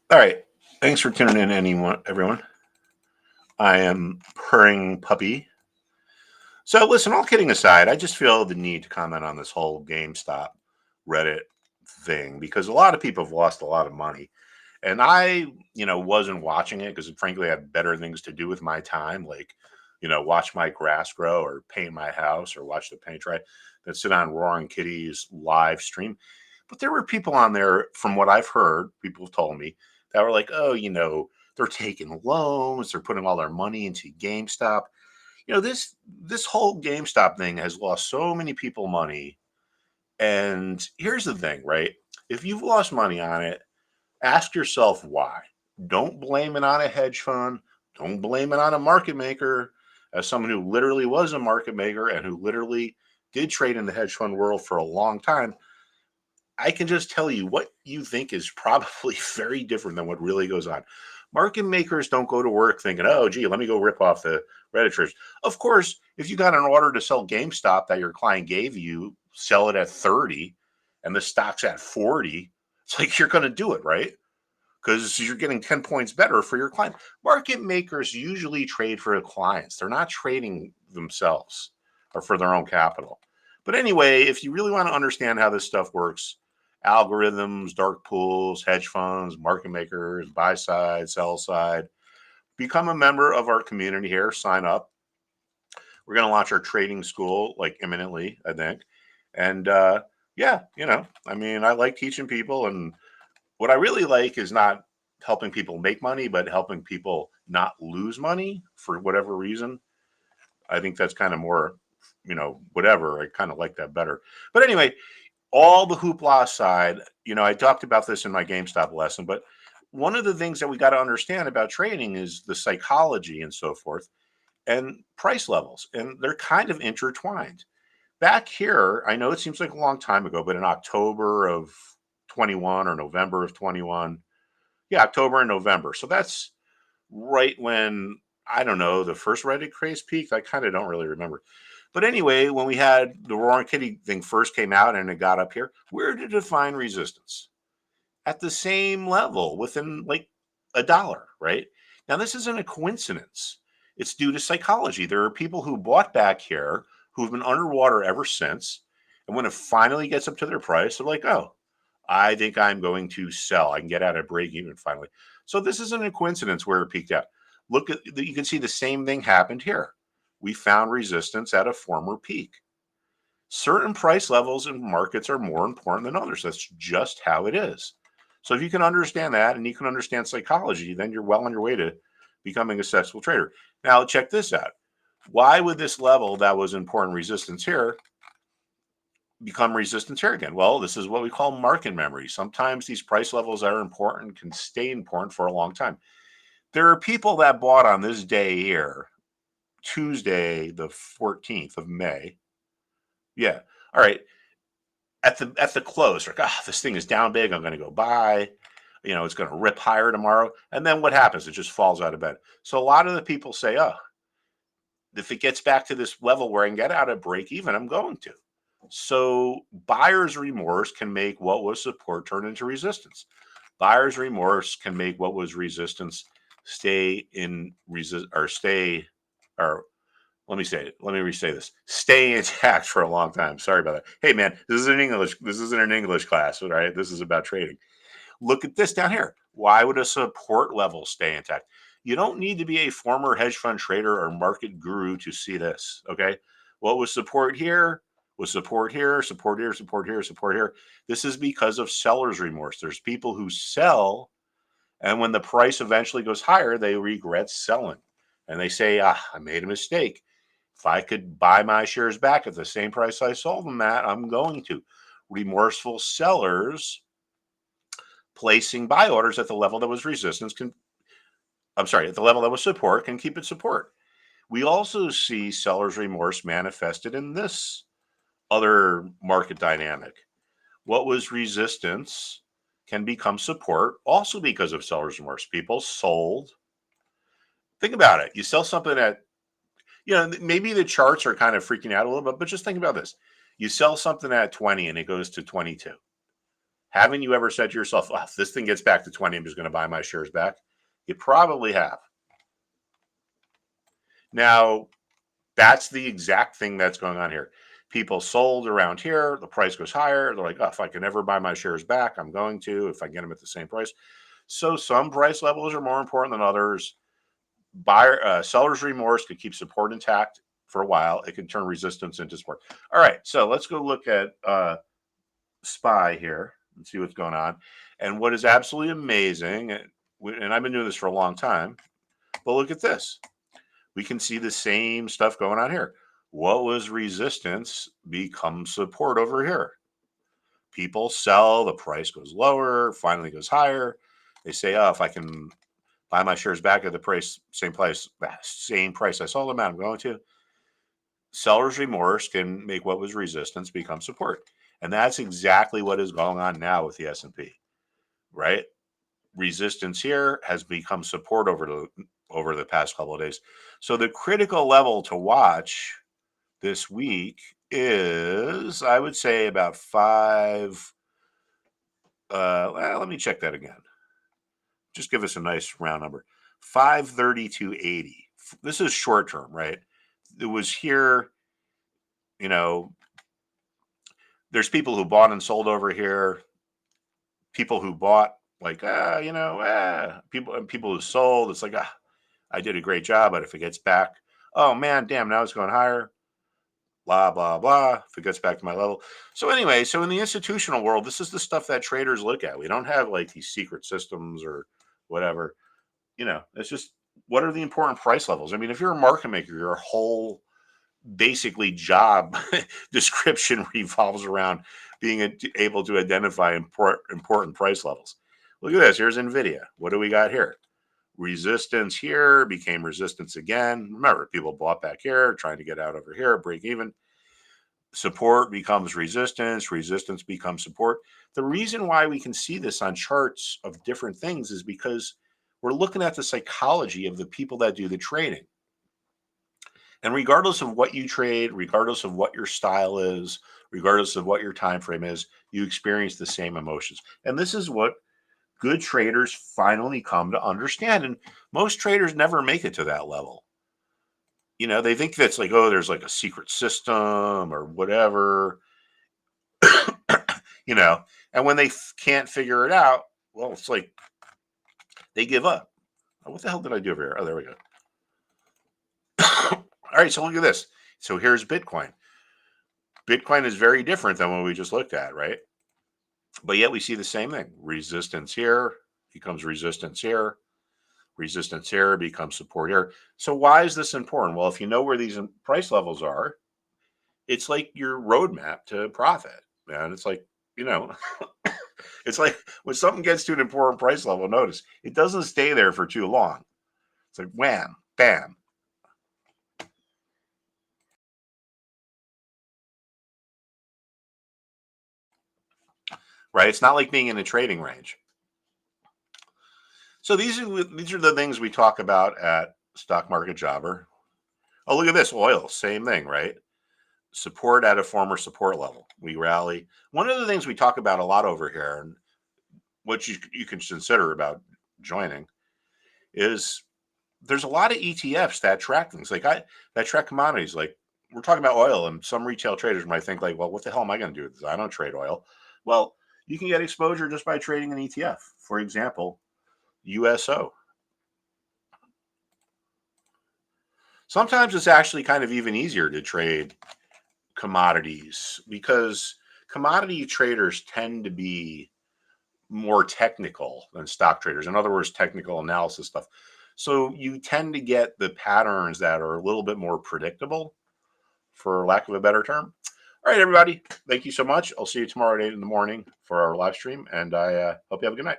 All right. Thanks for tuning in, everyone. I am purring puppy. So, listen, all kidding aside, I just feel the need to comment on this whole GameStop Reddit thing because a lot of people have lost a lot of money. And I wasn't watching it because, frankly, I had better things to do with my time, like, watch my grass grow or paint my house or watch the paint dry than sit on Roaring Kitty's live stream. But there were people on there, from what I've heard, people have told me, that were like, oh, they're taking loans, they're putting all their money into GameStop. This whole GameStop thing has lost so many people money. And here's the thing, right? If you've lost money on it, ask yourself why. Don't blame it on a hedge fund. Don't blame it on a market maker. As someone who literally was a market maker and who literally did trade in the hedge fund world for a long time, I can just tell you what you think is probably very different than what really goes on. Market makers don't go to work thinking, oh, gee, let me go rip off the Redditors. Of course, if you got an order to sell GameStop that your client gave you, sell it at 30 and the stock's at 40, it's like you're going to do it, right? Because you're getting 10 points better for your client. Market makers usually trade for the clients, they're not trading themselves or for their own capital. But anyway, if you really want to understand how this stuff works, algorithms, dark pools, hedge funds, market makers, buy side, sell side, become a member of our community here, sign up. We're going to launch our trading school like imminently, I think. And yeah, I like teaching people, and what I really like is not helping people make money, but helping people not lose money for whatever reason. I think that's kind of more, whatever. I kind of like that better. But anyway, all the hoopla aside, I talked about this in my GameStop lesson, but one of the things that we got to understand about trading is the psychology and so forth and price levels. And they're kind of intertwined. Back here, I know it seems like a long time ago, but in October of 21 or November of 21, yeah, October and November. So that's right when, I don't know, the first Reddit craze peaked. I kind of don't really remember. But anyway, when we had the Roaring Kitty thing first came out and it got up here, where did it find resistance? At the same level, within like a dollar, right? Now, this isn't a coincidence. It's due to psychology. There are people who bought back here who've been underwater ever since. And when it finally gets up to their price, they're like, oh, I think I'm going to sell. I can get out of break even finally. So this isn't a coincidence where it peaked out. Look at, you can see the same thing happened here. We found resistance at a former peak. Certain price levels in markets are more important than others. That's just how it is. So if you can understand that and you can understand psychology, then you're well on your way to becoming a successful trader. Now check this out. Why would this level that was important resistance here become resistance here again? Well, this is what we call market memory. Sometimes these price levels that are important can stay important for a long time. There are people that bought on this day here, Tuesday, the 14th of May. Yeah. All right. At the close, like, this thing is down big. I'm going to go buy. It's going to rip higher tomorrow. And then what happens? It just falls out of bed. So a lot of the people say, oh, if it gets back to this level where I can get out of break even, I'm going to. So buyer's remorse can make what was support turn into resistance. Buyer's remorse can make what was resistance stay in resist or stay or let me re-say this. Stay intact for a long time. Sorry about that. Hey man, this isn't an English class, right? This is about trading. Look at this down here. Why would a support level stay intact? You don't need to be a former hedge fund trader or market guru to see this. Okay. What was support here? Was support here, support here, support here, support here. This is because of seller's remorse. There's people who sell, and when the price eventually goes higher, they regret selling. And they say, I made a mistake. If I could buy my shares back at the same price I sold them at, I'm going to. Remorseful sellers placing buy orders at the level that was resistance at the level that was support can keep it support. We also see seller's remorse manifested in this other market dynamic. What was resistance can become support also because of seller's remorse. People sold. Think about it. You sell something at, maybe the charts are kind of freaking out a little bit, but just think about this. You sell something at 20 and it goes to 22. Haven't you ever said to yourself, oh, if this thing gets back to 20, I'm just going to buy my shares back? You probably have. Now, that's the exact thing that's going on here. People sold around here. The price goes higher. They're like, oh, if I can never buy my shares back, I'm going to, if I get them at the same price. So some price levels are more important than others. Seller's remorse could keep support intact for a while. It can turn resistance into support. All right, so let's go look at SPY here and see what's going on. And what is absolutely amazing, and I've been doing this for a long time, but look at this. We can see the same stuff going on here. What was resistance becomes support over here. People sell, the price goes lower, finally goes higher. They say, oh, if I can buy my shares back at the same price I sold them at, I'm going to. Seller's remorse can make what was resistance become support. And that's exactly what is going on now with the S&P, right? Resistance here has become support over the past couple of days. So the critical level to watch this week is, I would say, about let me check that again. Just give us a nice round number. 532.80. This is short term, right? It was here, there's people who bought and sold over here. People who bought, like, people who sold, it's like, I did a great job, but if it gets back, oh man, damn, now it's going higher. Blah, blah, blah, if it gets back to my level. So anyway, so in the institutional world, this is the stuff that traders look at. We don't have like these secret systems or whatever. It's just, what are the important price levels? I mean, if you're a market maker, your whole basically job description revolves around being able to identify important price levels. Look at this. Here's NVDA. What do we got here? Resistance here became resistance again. Remember, people bought back here, trying to get out over here, break even. Support becomes resistance. Resistance becomes support. The reason why we can see this on charts of different things is because we're looking at the psychology of the people that do the trading. And regardless of what you trade, regardless of what your style is, regardless of what your time frame is, you experience the same emotions. And this is what good traders finally come to understand. And most traders never make it to that level. They think that's like, oh, there's like a secret system or whatever, and when they can't figure it out, well, it's like they give up. Oh, what the hell did I do over here? Oh, there we go. All right, so look at this. So here's Bitcoin. Bitcoin is very different than what we just looked at, right? But yet we see the same thing. Resistance here becomes resistance here. Resistance here becomes support here. So why is this important? Well, if you know where these price levels are, it's like your roadmap to profit, man. It's like, it's like when something gets to an important price level, notice it doesn't stay there for too long. It's like wham, bam. Right? It's not like being in a trading range. So these are the things we talk about at Stock Market Jobber. Oh, look at this. Oil, same thing, right? Support at a former support level. We rally. One of the things we talk about a lot over here, and what you can consider about joining, is there's a lot of ETFs that track things that track commodities. Like, we're talking about oil, and some retail traders might think like, well, what the hell am I going to do with this? I don't trade oil. Well, you can get exposure just by trading an ETF. For example, USO. Sometimes it's actually kind of even easier to trade commodities because commodity traders tend to be more technical than stock traders. In other words, technical analysis stuff. So you tend to get the patterns that are a little bit more predictable, for lack of a better term. All right, everybody. Thank you so much. I'll see you tomorrow at 8 in the morning for our live stream, and I hope you have a good night.